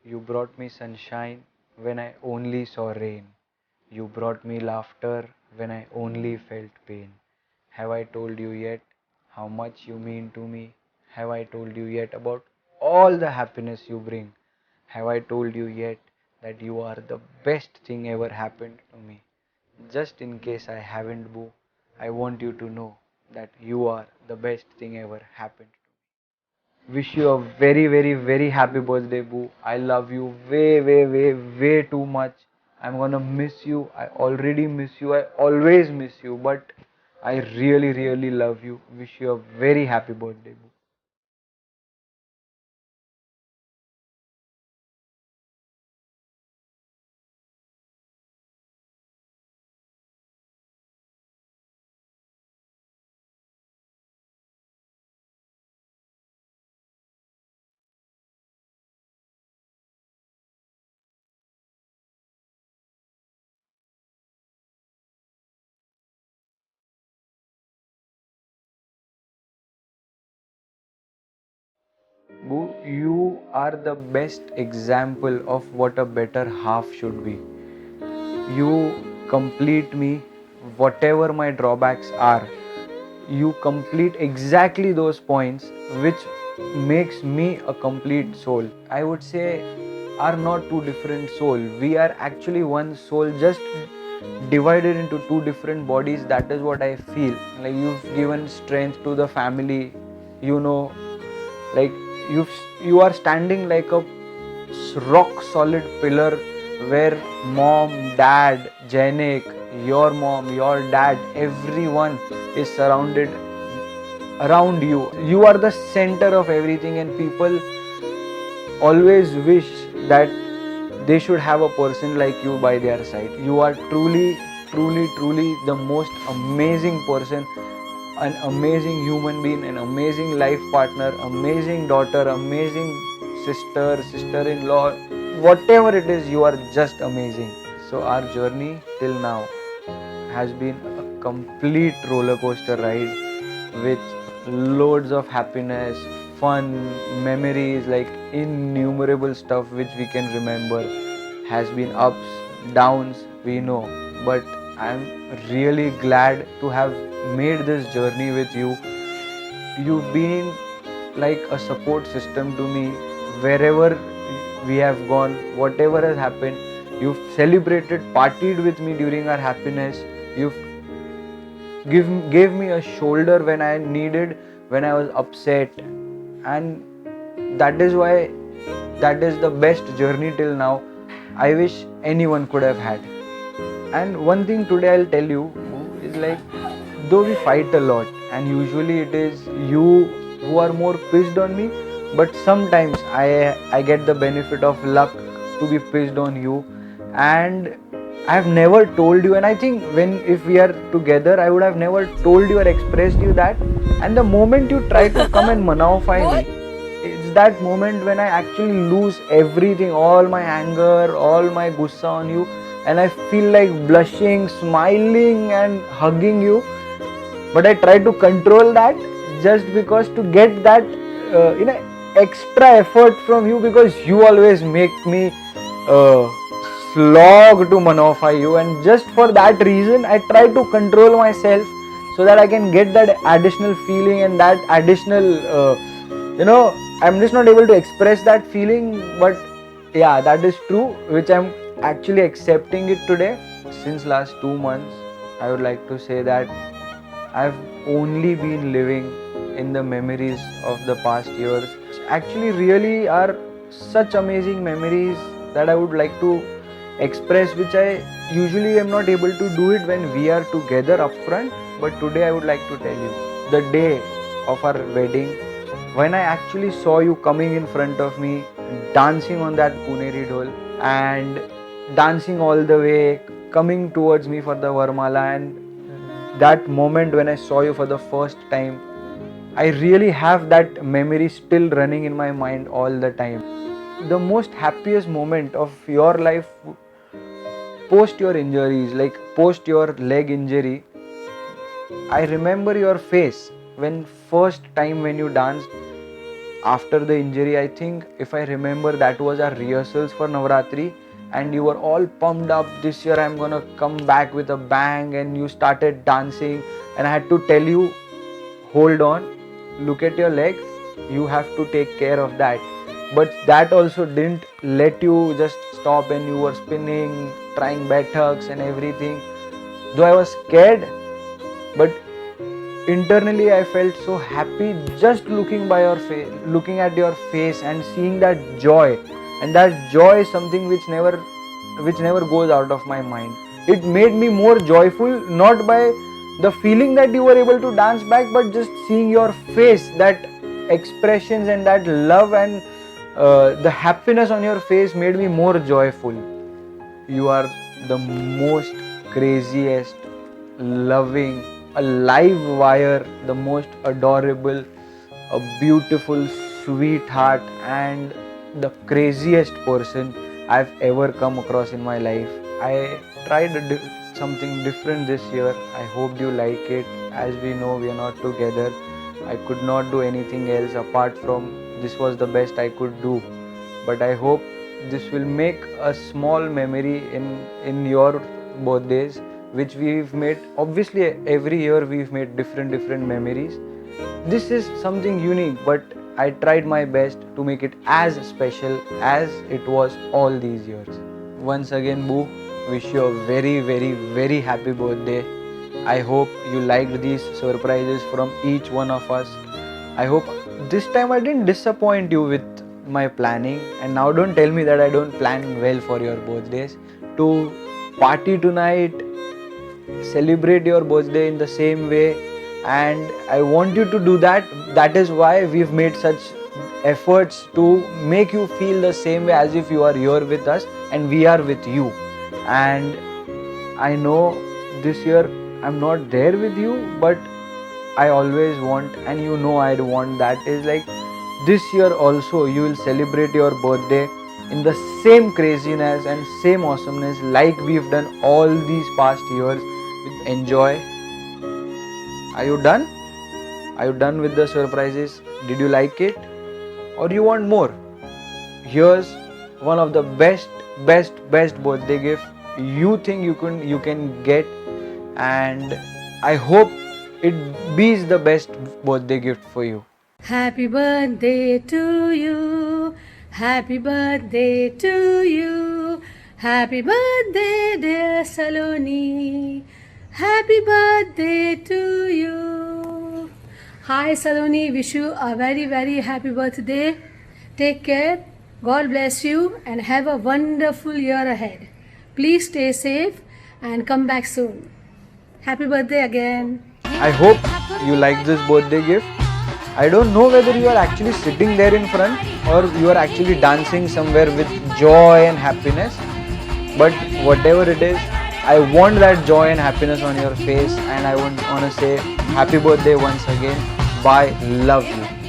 You brought me sunshine when I only saw rain. You brought me laughter when I only felt pain. Have I told you yet how much you mean to me? Have I told you yet about all the happiness you bring? Have I told you yet that you are the best thing ever happened to me? Just in case I haven't, boo, I want you to know that you are the best thing ever happened. Wish you a very, very, very happy birthday, boo. I love you way, way, way, way too much. I'm gonna miss you. I already miss you. I always miss you. But I really, really love you. Wish you a very happy birthday, boo. Boo, you are the best example of what a better half should be. You complete me, whatever my drawbacks are. You complete exactly those points which makes me a complete soul. I would say are not two different soul. We are actually one soul, just divided into two different bodies. That is what I feel. Like you've given strength to the family, you know, like you are standing like a rock solid pillar where mom, dad, Janek, your mom, your dad, everyone is surrounded around you. You are the center of everything, and people always wish that they should have a person like you by their side. You are truly, truly, truly the most amazing person, an amazing human being, an amazing life partner, amazing daughter, amazing sister, sister in law, whatever it is, you are just amazing. So, our journey till now has been a complete roller coaster ride with loads of happiness, fun, memories, like innumerable stuff which we can remember. Has been ups, downs, we know, but I'm really glad to have made this journey with you. You've been like a support system to me wherever we have gone, whatever has happened. You've celebrated, partied with me during our happiness. You've gave me a shoulder when I needed, when I was upset, and that is why that is the best journey till now I wish anyone could have had. And one thing today I'll tell you is like, though we fight a lot, and usually it is you who are more pissed on me, but sometimes I get the benefit of luck to be pissed on you, and I've never told you, and I think when if we are together, I would have never told you or expressed you that. And the moment you try to come and manify me, it's that moment when I actually lose everything, all my anger, all my gussa on you, and I feel like blushing, smiling, and hugging you. But I try to control that just because to get that, extra effort from you, because you always make me uh, slog to manify you, and just for that reason, I try to control myself so that I can get that additional feeling and that additional, I'm just not able to express that feeling, but yeah, that is true, which I'm actually accepting it today. Since last 2 months, I would like to say that I've only been living in the memories of the past years. Actually, really are such amazing memories that I would like to express, which I usually am not able to do it when we are together upfront. But today, I would like to tell you the day of our wedding, when I actually saw you coming in front of me, dancing on that Puneri dhol, and dancing all the way, coming towards me for the Varmala, and that moment when I saw you for the first time, I really have that memory still running in my mind all the time. The most happiest moment of your life post your injuries, like post your leg injury, I remember your face when first time when you danced. after the injury. I think, if I remember, that was our rehearsals for Navratri, and you were all pumped up. This year I'm gonna come back with a bang, and you started dancing, and I had to tell you, hold on, look at your leg, you have to take care of that. But that also didn't let you just stop, and you were spinning, trying buttocks and everything. Though I was scared, but internally I felt so happy just looking by your face, looking at your face and seeing that joy. And that joy is something which never goes out of my mind. It made me more joyful, not by the feeling that you were able to dance back, but just seeing your face, that expressions and that love and the happiness on your face made me more joyful. You are the most craziest, loving, a live wire, the most adorable, a beautiful sweetheart, and the craziest person I've ever come across in my life. I tried something different this year. I hope you like it. As we know, we are not together. I could not do anything else apart from this was the best I could do. But I hope this will make a small memory in your birthdays, which we've made. Obviously, every year we've made different memories. This is something unique, but I tried my best to make it as special as it was all these years. Once again, Boo, wish you a very happy birthday. I hope you liked these surprises from each one of us. I hope this time I didn't disappoint you with my planning, and now don't tell me that I don't plan well for your birthdays. To party tonight, celebrate your birthday in the same way, and I want you to do that. That is why we've made such efforts to make you feel the same way, as if you are here with us and we are with you. And I know this year I'm not there with you, but I always want, and you know I'd want, that is like this year also you will celebrate your birthday in the same craziness and same awesomeness like we've done all these past years. Enjoy. Are you done? Are you done with the surprises? Did you like it? Or you want more? Here's one of the best birthday gift you think you can get, and I hope it beats the best birthday gift for you. Happy birthday to you. Happy birthday to you. Happy birthday, dear Saloni. Happy birthday to you. Hi Saloni, wish you a very happy birthday. Take care. God bless you and have a wonderful year ahead. Please stay safe and come back soon. Happy birthday again. I hope you like this birthday gift. I don't know whether you are actually sitting there in front or you are actually dancing somewhere with joy and happiness. But whatever it is, I want that joy and happiness on your face, and I want to say happy birthday once again. Bye. Love you.